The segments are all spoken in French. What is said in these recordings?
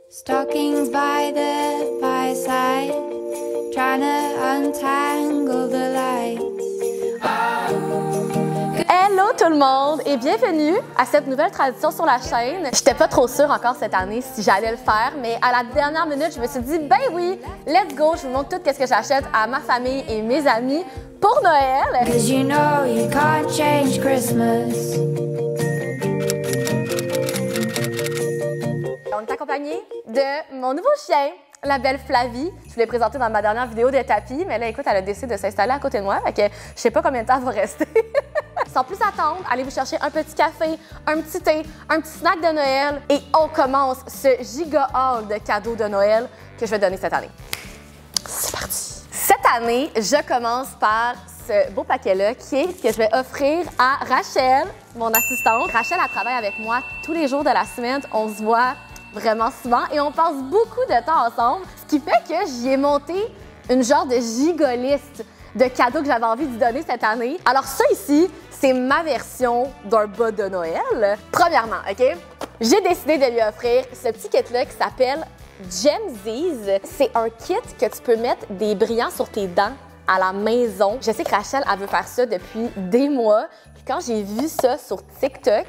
Stockings by the fireside, trying to untangle the lights. Hello tout le monde et bienvenue à cette nouvelle tradition sur la chaîne. J'étais pas trop sûre encore cette année si j'allais le faire, mais à la dernière minute, je me suis dit, ben oui, let's go, je vous montre tout ce que j'achète à ma famille et mes amis pour Noël. 'Cause you know you can't change Christmas. On est accompagné de mon nouveau chien, la belle Flavie. Je vous l'ai présentée dans ma dernière vidéo de tapis, mais là, écoute, elle a décidé de s'installer à côté de moi, fait que je sais pas combien de temps elle va rester. Sans plus attendre, allez vous chercher un petit café, un petit thé, un petit snack de Noël et on commence ce giga haul de cadeaux de Noël que je vais donner cette année. C'est parti! Cette année, je commence par ce beau paquet-là qui est ce que je vais offrir à Rachel, mon assistante. Rachel, elle travaille avec moi tous les jours de la semaine. On se voit vraiment souvent et on passe beaucoup de temps ensemble, ce qui fait que j'y ai monté une genre de gigoliste de cadeaux que j'avais envie de donner cette année. Alors ça ici, c'est ma version d'un bas de Noël. Premièrement, OK? J'ai décidé de lui offrir ce petit kit-là qui s'appelle Gemsies. C'est un kit que tu peux mettre des brillants sur tes dents à la maison. Je sais que Rachel, elle veut faire ça depuis des mois. Puis quand j'ai vu ça sur TikTok,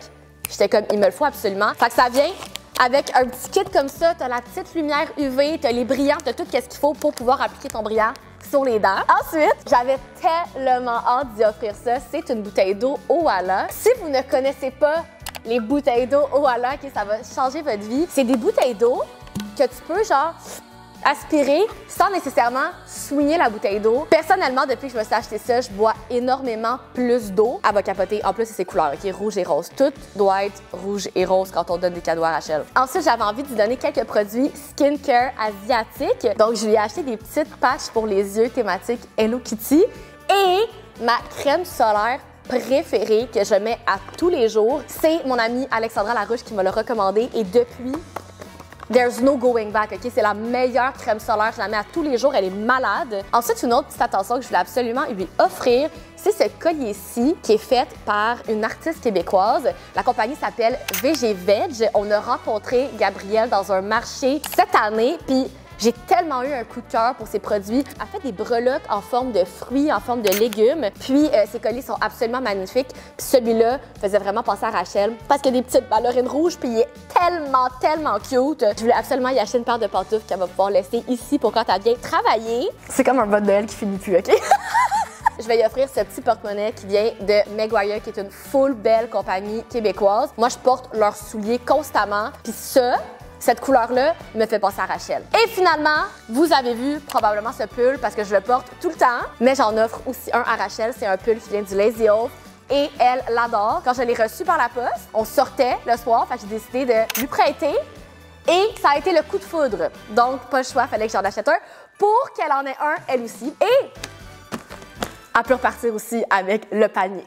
j'étais comme, il me le faut absolument. Fait que ça vient avec un petit kit comme ça. T'as la petite lumière UV, t'as les brillants, t'as tout ce qu'il faut pour pouvoir appliquer ton brillant sur les dents. Ensuite, j'avais tellement hâte d'y offrir ça. C'est une bouteille d'eau Owala. Si vous ne connaissez pas les bouteilles d'eau Owala, okay, ça va changer votre vie. C'est des bouteilles d'eau que tu peux genre aspirer sans nécessairement soigner la bouteille d'eau. Personnellement, depuis que je me suis acheté ça, je bois énormément plus d'eau. Elle va capoter. En plus, c'est ses couleurs, OK? Rouge et rose. Tout doit être rouge et rose quand on donne des cadeaux à Rachel. Ensuite, j'avais envie de lui donner quelques produits skincare asiatiques. Donc, je lui ai acheté des petites patchs pour les yeux thématiques Hello Kitty et ma crème solaire préférée que je mets à tous les jours. C'est mon amie Alexandra Larouche qui me l'a recommandé et depuis, there's no going back, OK? C'est la meilleure crème solaire. Je la mets à tous les jours. Elle est malade. Ensuite, une autre petite attention que je voulais absolument lui offrir, c'est ce collier-ci qui est fait par une artiste québécoise. La compagnie s'appelle VG Veg. On a rencontré Gabrielle dans un marché cette année, puis j'ai tellement eu un coup de cœur pour ces produits. Elle fait des breloques en forme de fruits, en forme de légumes. Puis, ces colliers sont absolument magnifiques. Puis celui-là faisait vraiment penser à Rachel parce qu'il y a des petites ballerines rouges, puis il est tellement cute. Je voulais absolument y acheter une paire de pantoufles qu'elle va pouvoir laisser ici pour quand elle vient travailler. C'est comme un bas de Noël qui finit plus, OK? Je vais y offrir ce petit porte-monnaie qui vient de Meguiar, qui est une full belle compagnie québécoise. Moi, je porte leurs souliers constamment. Puis ça, cette couleur-là me fait penser à Rachel. Et finalement, vous avez vu probablement ce pull parce que je le porte tout le temps, mais j'en offre aussi un à Rachel. C'est un pull qui vient du Lazy Oaf et elle l'adore. Quand je l'ai reçu par la poste, on sortait le soir, fait que j'ai décidé de lui prêter et ça a été le coup de foudre. Donc, pas le choix, fallait que j'en achète un pour qu'elle en ait un elle aussi. Et elle peut repartir aussi avec le panier.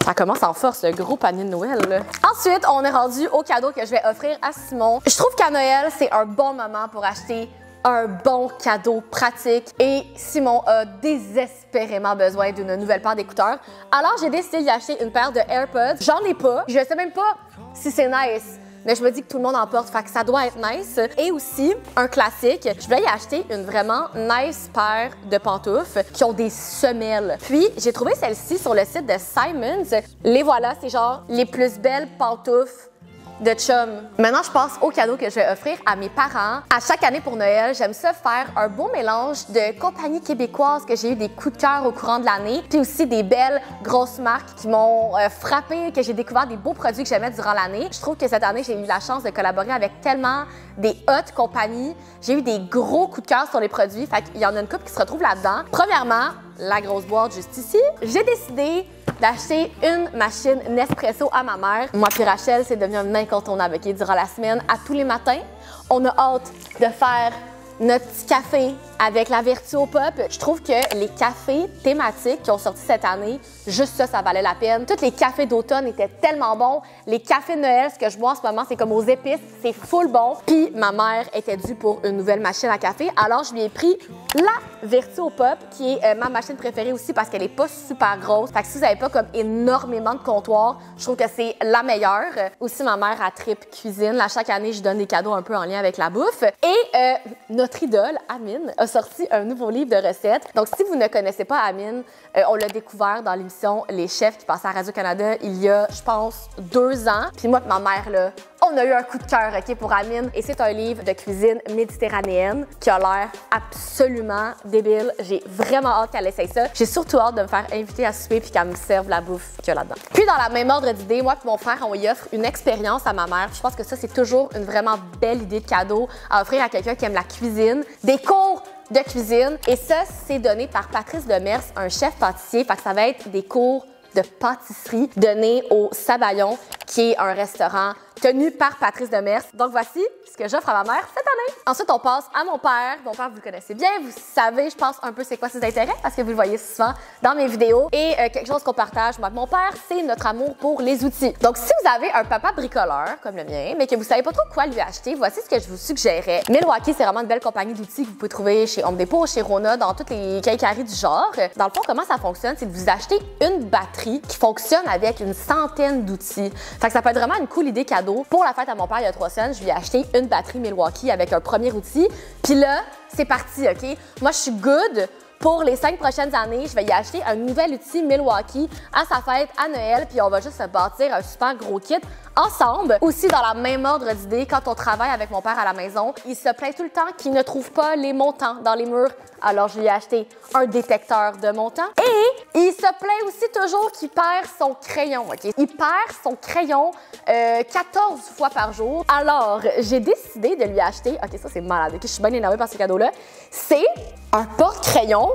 Ça commence en force, le gros panier de Noël, là. Ensuite, on est rendu au cadeau que je vais offrir à Simon. Je trouve qu'à Noël, c'est un bon moment pour acheter un bon cadeau pratique. Et Simon a désespérément besoin d'une nouvelle paire d'écouteurs. Alors, j'ai décidé d'y acheter une paire de AirPods. J'en ai pas. Je sais même pas si c'est nice, mais je me dis que tout le monde en porte, fait que ça doit être nice. Et aussi, un classique, je voulais y acheter une vraiment nice paire de pantoufles qui ont des semelles. Puis, j'ai trouvé celle-ci sur le site de Simons. Les voilà, c'est genre les plus belles pantoufles de chum. Maintenant, je passe au cadeau que je vais offrir à mes parents. À chaque année pour Noël, j'aime ça faire un beau mélange de compagnies québécoises que j'ai eu des coups de cœur au courant de l'année, puis aussi des belles grosses marques qui m'ont frappé, que j'ai découvert des beaux produits que j'aimais durant l'année. Je trouve que cette année, j'ai eu la chance de collaborer avec tellement des hautes compagnies. J'ai eu des gros coups de cœur sur les produits, fait qu'il y en a une couple qui se retrouve là-dedans. Premièrement, la grosse boîte juste ici. J'ai décidé d'acheter une machine Nespresso à ma mère. Moi puis Rachel, c'est devenu un incontournable, OK? Durant la semaine, à tous les matins, on a hâte de faire notre petit café avec la Vertuo Pop, je trouve que les cafés thématiques qui ont sorti cette année, juste ça valait la peine. Tous les cafés d'automne étaient tellement bons. Les cafés de Noël, ce que je bois en ce moment, c'est comme aux épices, c'est full bon. Puis ma mère était due pour une nouvelle machine à café, alors je lui ai pris la Vertuo Pop, qui est ma machine préférée aussi parce qu'elle est pas super grosse. Fait que si vous n'avez pas comme énormément de comptoirs, je trouve que c'est la meilleure. Aussi, ma mère a trip cuisine. Là, chaque année, je donne des cadeaux un peu en lien avec la bouffe. Et notre idole, Amine, a sorti un nouveau livre de recettes. Donc, si vous ne connaissez pas Amine, on l'a découvert dans l'émission Les Chefs qui passait à Radio-Canada il y a, je pense, 2 ans. Puis moi et ma mère, là, on a eu un coup de cœur, OK, pour Amine. Et c'est un livre de cuisine méditerranéenne qui a l'air absolument débile. J'ai vraiment hâte qu'elle essaye ça. J'ai surtout hâte de me faire inviter à souper puis qu'elle me serve la bouffe qu'il y a là-dedans. Puis dans la même ordre d'idée, moi et mon frère, on y offre une expérience à ma mère. Puis je pense que ça, c'est toujours une vraiment belle idée de cadeau à offrir à quelqu'un qui aime la cuisine. Des cours de cuisine. Et ça, c'est donné par Patrice Demers, un chef pâtissier. Fait que ça va être des cours de pâtisserie donnés au Sabayon, qui est un restaurant tenu par Patrice Demers. Donc voici ce que j'offre à ma mère cette année. Ensuite, on passe à mon père. Mon père, vous le connaissez bien. Vous savez, je pense, un peu c'est quoi ses intérêts parce que vous le voyez souvent dans mes vidéos. Et quelque chose qu'on partage, moi et mon père, c'est notre amour pour les outils. Donc, si vous avez un papa bricoleur, comme le mien, mais que vous savez pas trop quoi lui acheter, voici ce que je vous suggérais. Milwaukee, c'est vraiment une belle compagnie d'outils que vous pouvez trouver chez Home Depot, chez Rona, dans toutes les quincailleries du genre. Dans le fond, comment ça fonctionne, c'est que vous achetez une batterie qui fonctionne avec une centaine d'outils. Fait que ça peut être vraiment une cool idée cadeau. Pour la fête à mon père, il y a 3 semaines, je lui ai acheté une batterie Milwaukee avec un premier outil. Puis là, c'est parti, OK? Moi, je suis good. Pour les 5 prochaines années, je vais y acheter un nouvel outil Milwaukee à sa fête, à Noël, puis on va juste se bâtir un super gros kit ensemble. Aussi, dans la même ordre d'idée, quand on travaille avec mon père à la maison, il se plaint tout le temps qu'il ne trouve pas les montants dans les murs. Alors, je lui ai acheté un détecteur de montants. Et il se plaint aussi toujours qu'il perd son crayon, OK? Il perd son crayon 14 fois par jour. Alors, j'ai décidé de lui acheter... OK, ça, c'est malade. OK, je suis bien énervée par ce cadeau-là. C'est un porte-crayon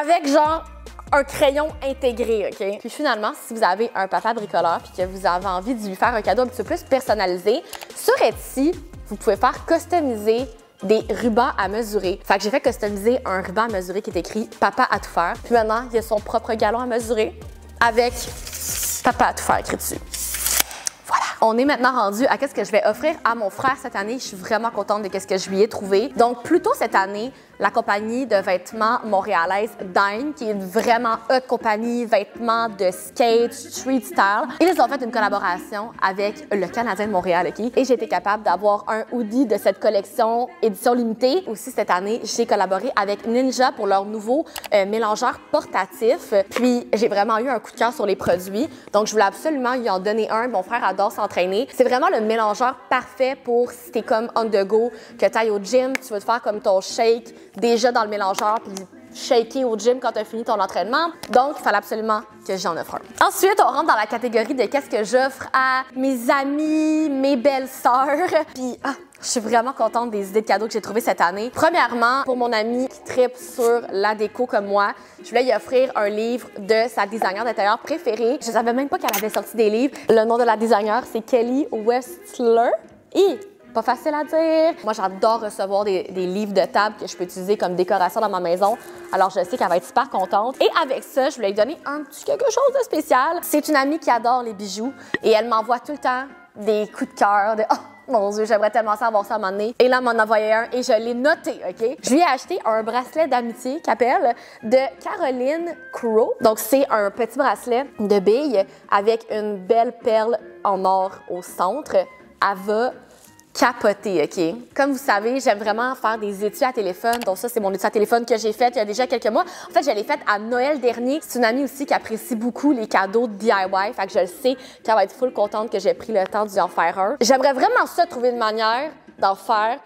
avec genre un crayon intégré, OK? Puis finalement, si vous avez un papa bricoleur puis que vous avez envie de lui faire un cadeau un petit peu plus personnalisé, sur Etsy, vous pouvez faire customiser des rubans à mesurer. Fait que j'ai fait customiser un ruban à mesurer qui est écrit « Papa à tout faire ». Puis maintenant, il y a son propre galon à mesurer avec « Papa à tout faire » écrit dessus. Voilà. On est maintenant rendu à qu'est-ce que je vais offrir à mon frère cette année. Je suis vraiment contente de qu'est-ce que je lui ai trouvé. Donc, plus tôt cette année, la compagnie de vêtements montréalaise Dine, qui est une vraiment haute compagnie, vêtements de skate, street style. Ils ont fait une collaboration avec le Canadien de Montréal, OK? Et j'ai été capable d'avoir un hoodie de cette collection édition limitée. Aussi, cette année, j'ai collaboré avec Ninja pour leur nouveau mélangeur portatif. Puis, j'ai vraiment eu un coup de cœur sur les produits. Donc, je voulais absolument lui en donner un. Mon frère adore s'entraîner. C'est vraiment le mélangeur parfait pour si t'es comme on the go, que t'ailles au gym, tu veux te faire comme ton shake déjà dans le mélangeur puis shaker au gym quand tu as fini ton entraînement. Donc, il fallait absolument que j'en offre un. Ensuite, on rentre dans la catégorie de qu'est-ce que j'offre à mes amis, mes belles-sœurs. Puis, je suis vraiment contente des idées de cadeaux que j'ai trouvées cette année. Premièrement, pour mon amie qui tripe sur la déco comme moi, je voulais y offrir un livre de sa designer d'intérieur préférée. Je savais même pas qu'elle avait sorti des livres. Le nom de la designer, c'est Kelly Westler. Et pas facile à dire. Moi, j'adore recevoir des livres de table que je peux utiliser comme décoration dans ma maison. Alors, je sais qu'elle va être super contente. Et avec ça, je voulais lui donner un petit quelque chose de spécial. C'est une amie qui adore les bijoux et elle m'envoie tout le temps des coups de cœur de « Oh, mon Dieu, j'aimerais tellement ça avoir ça à un moment donné. » Et là, elle m'en a envoyé un et je l'ai noté, OK? Je lui ai acheté un bracelet d'amitié qu'appelle de Caroline Crow. Donc, c'est un petit bracelet de billes avec une belle perle en or au centre. Elle va capoter, OK? Comme vous savez, j'aime vraiment faire des étuis à téléphone. Donc ça, c'est mon étui à téléphone que j'ai fait il y a déjà quelques mois. En fait, je l'ai fait à Noël dernier. C'est une amie aussi qui apprécie beaucoup les cadeaux de DIY. Fait que je le sais qu'elle va être full contente que j'ai pris le temps d'y en faire un. J'aimerais vraiment ça, trouver une manière d'en faire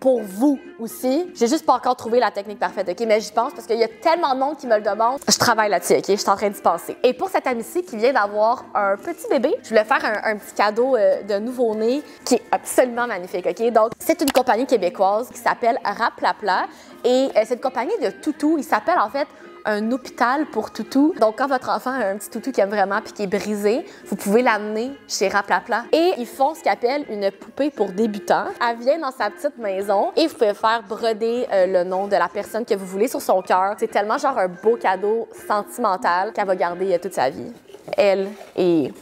pour vous aussi. J'ai juste pas encore trouvé la technique parfaite, OK? Mais j'y pense parce qu'il y a tellement de monde qui me le demande. Je travaille là-dessus, OK? Je suis en train d'y penser. Et pour cette amie-ci qui vient d'avoir un petit bébé, je voulais faire un petit cadeau de nouveau-né qui est absolument magnifique, OK? Donc, c'est une compagnie québécoise qui s'appelle Raplapla et c'est une compagnie de toutous. Il s'appelle en fait un hôpital pour toutous. Donc, quand votre enfant a un petit toutou qui aime vraiment puis qui est brisé, vous pouvez l'amener chez Raplapla. Et ils font ce qu'ils appellent une poupée pour débutants. Elle vient dans sa petite maison et vous pouvez faire broder le nom de la personne que vous voulez sur son cœur. C'est tellement genre un beau cadeau sentimental qu'elle va garder toute sa vie. Elle et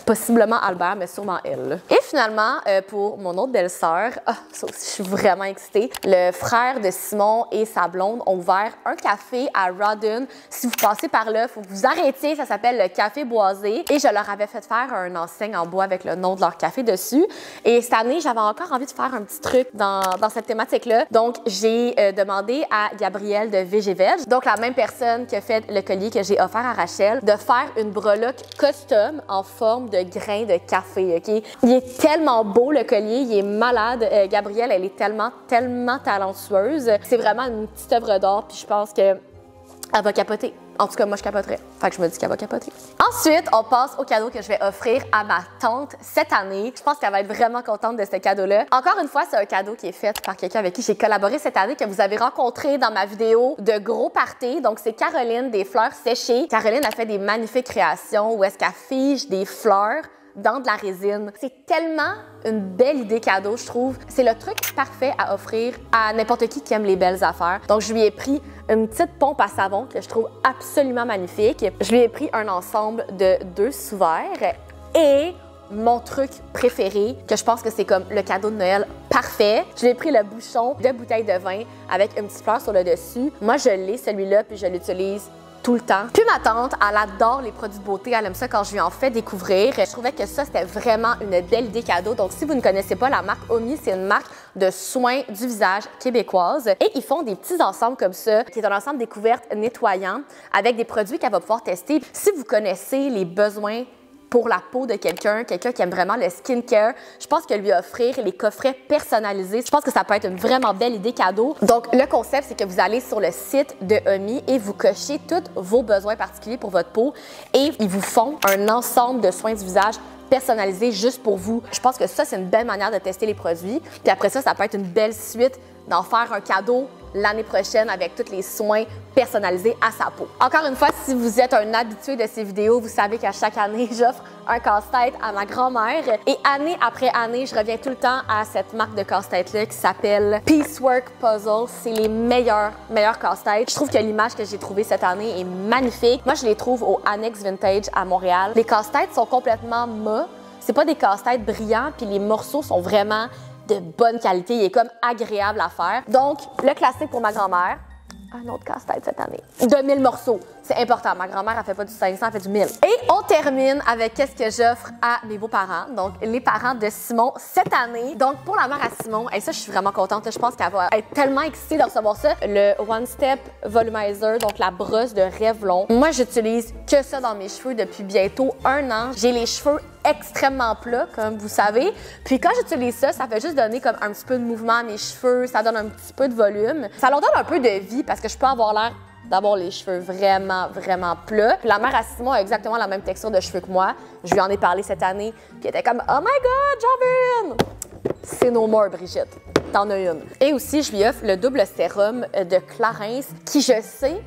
possiblement Albert, mais sûrement elle. Et finalement, pour mon autre belle-sœur, ça aussi, je suis vraiment excitée, le frère de Simon et sa blonde ont ouvert un café à Rawdon. Si vous passez par là, il faut que vous arrêtiez, ça s'appelle le Café Boisé. Et je leur avais fait faire un enseigne en bois avec le nom de leur café dessus. Et cette année, j'avais encore envie de faire un petit truc dans cette thématique-là. Donc, j'ai demandé à Gabrielle de VGVeg, donc la même personne qui a fait le collier que j'ai offert à Rachel, de faire une breloque custom en forme de grains de café, OK? Il est tellement beau, le collier, il est malade. Gabrielle, elle est tellement talentueuse. C'est vraiment une petite œuvre d'art, puis je pense qu'elle va capoter. En tout cas, moi, je capoterais. Fait que je me dis qu'elle va capoter. Ensuite, on passe au cadeau que je vais offrir à ma tante cette année. Je pense qu'elle va être vraiment contente de ce cadeau-là. Encore une fois, c'est un cadeau qui est fait par quelqu'un avec qui j'ai collaboré cette année, que vous avez rencontré dans ma vidéo de gros party. Donc, c'est Caroline des Fleurs Séchées. Caroline a fait des magnifiques créations où est-ce qu'elle fige des fleurs dans de la résine. C'est tellement une belle idée cadeau, je trouve. C'est le truc parfait à offrir à n'importe qui aime les belles affaires. Donc, je lui ai pris une petite pompe à savon que je trouve absolument magnifique. Je lui ai pris un ensemble de 2 sous-verres et mon truc préféré, que je pense que c'est comme le cadeau de Noël parfait. Je lui ai pris le bouchon de bouteille de vin avec une petite fleur sur le dessus. Moi, je l'ai, celui-là, puis je l'utilise tout le temps. Puis ma tante, elle adore les produits de beauté. Elle aime ça quand je lui en fais découvrir. Je trouvais que ça, c'était vraiment une belle idée cadeau. Donc, si vous ne connaissez pas la marque Omi, c'est une marque de soins du visage québécoise. Et ils font des petits ensembles comme ça, qui est un ensemble découverte nettoyant avec des produits qu'elle va pouvoir tester. Si vous connaissez les besoins pour la peau de quelqu'un qui aime vraiment le skincare, je pense que lui offrir les coffrets personnalisés, je pense que ça peut être une vraiment belle idée cadeau. Donc, le concept, c'est que vous allez sur le site de Omi et vous cochez tous vos besoins particuliers pour votre peau et ils vous font un ensemble de soins du visage personnalisés juste pour vous. Je pense que ça, c'est une belle manière de tester les produits. Puis après ça, ça peut être une belle suite d'en faire un cadeau l'année prochaine avec tous les soins personnalisés à sa peau. Encore une fois, si vous êtes un habitué de ces vidéos, vous savez qu'à chaque année, j'offre un casse-tête à ma grand-mère. Et année après année, je reviens tout le temps à cette marque de casse-tête-là qui s'appelle Piecework Puzzle. C'est les meilleurs casse-têtes. Je trouve que l'image que j'ai trouvée cette année est magnifique. Moi, je les trouve au Annex Vintage à Montréal. Les casse-têtes sont complètement mat. C'est pas des casse-têtes brillants, puis les morceaux sont vraiment de bonne qualité. Il est comme agréable à faire. Donc, le classique pour ma grand-mère, un autre casse-tête cette année. De 1000 morceaux. C'est important. Ma grand-mère, elle fait pas du 500, elle fait du 1000. Et on termine avec qu'est-ce que j'offre à mes beaux-parents. Donc, les parents de Simon cette année. Donc, pour la mère à Simon, et ça, je suis vraiment contente. Je pense qu'elle va être tellement excitée de recevoir ça. Le One Step Volumizer, donc la brosse de Revlon. Moi, j'utilise que ça dans mes cheveux depuis bientôt 1 an. J'ai les cheveux extrêmement plats, comme vous savez. Puis quand j'utilise ça, ça fait juste donner comme un petit peu de mouvement à mes cheveux. Ça donne un petit peu de volume. Ça leur donne un peu de vie parce que je peux avoir l'air d'avoir les cheveux vraiment plats. Puis la mère à Simon a exactement la même texture de cheveux que moi. Je lui en ai parlé cette année. Puis elle était comme « Oh my God, j'en veux une! » C'est no more, Brigitte. T'en as une. Et aussi, je lui offre le double sérum de Clarins, qui, je sais,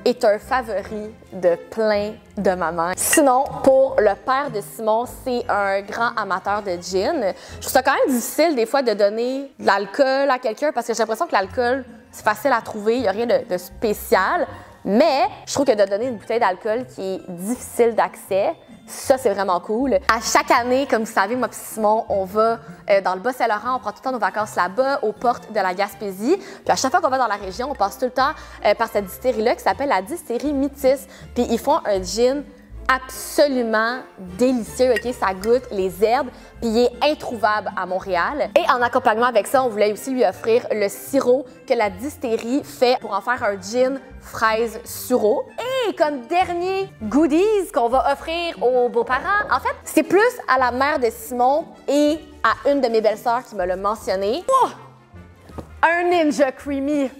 est un favori de plein de mamans. Sinon, pour le père de Simon, c'est un grand amateur de gin. Je trouve ça quand même difficile des fois de donner de l'alcool à quelqu'un parce que j'ai l'impression que l'alcool, c'est facile à trouver, il n'y a rien de spécial. Mais je trouve que de donner une bouteille d'alcool qui est difficile d'accès, ça, c'est vraiment cool. À chaque année, comme vous savez, moi et Simon, on va dans le Bas-Saint-Laurent, on prend tout le temps nos vacances là-bas, aux portes de la Gaspésie. Puis à chaque fois qu'on va dans la région, on passe tout le temps par cette distillerie-là qui s'appelle la distillerie Métis. Puis ils font un gin absolument délicieux, OK? Ça goûte les herbes, puis il est introuvable à Montréal. Et en accompagnement avec ça, on voulait aussi lui offrir le sirop que la distillerie fait pour en faire un gin fraise sureau. Et comme dernier goodies qu'on va offrir aux beaux-parents, en fait, c'est plus à la mère de Simon et à une de mes belles-sœurs qui me l'a mentionné. Oh! Un Ninja Creamy!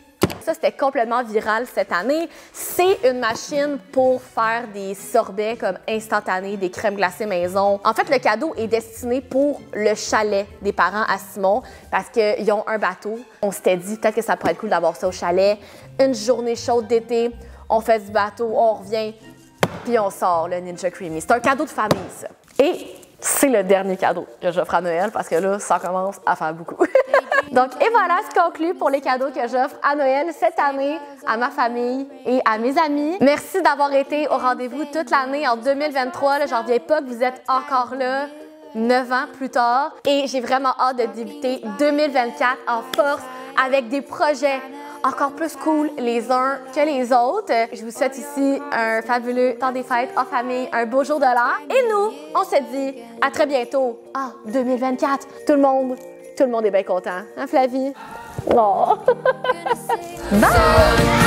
Ça, c'était complètement viral cette année. C'est une machine pour faire des sorbets comme instantanés, des crèmes glacées maison. En fait, le cadeau est destiné pour le chalet des parents à Simon parce qu'ils ont un bateau. On s'était dit peut-être que ça pourrait être cool d'avoir ça au chalet. Une journée chaude d'été, on fait du bateau, on revient, puis on sort le Ninja Creami. C'est un cadeau de famille, ça. Et c'est le dernier cadeau que j'offre à Noël parce que là, ça commence à faire beaucoup. Donc, et voilà ce conclut pour les cadeaux que j'offre à Noël cette année à ma famille et à mes amis. Merci d'avoir été au rendez-vous toute l'année en 2023. Là, j'en reviens pas que vous êtes encore là 9 ans plus tard. Et j'ai vraiment hâte de débuter 2024 en force avec des projets encore plus cool les uns que les autres. Je vous souhaite ici un fabuleux temps des fêtes en famille, un beau jour de l'an. Et nous, on se dit à très bientôt. 2024, tout le monde est bien content. Hein, Flavie? Oh! Bye!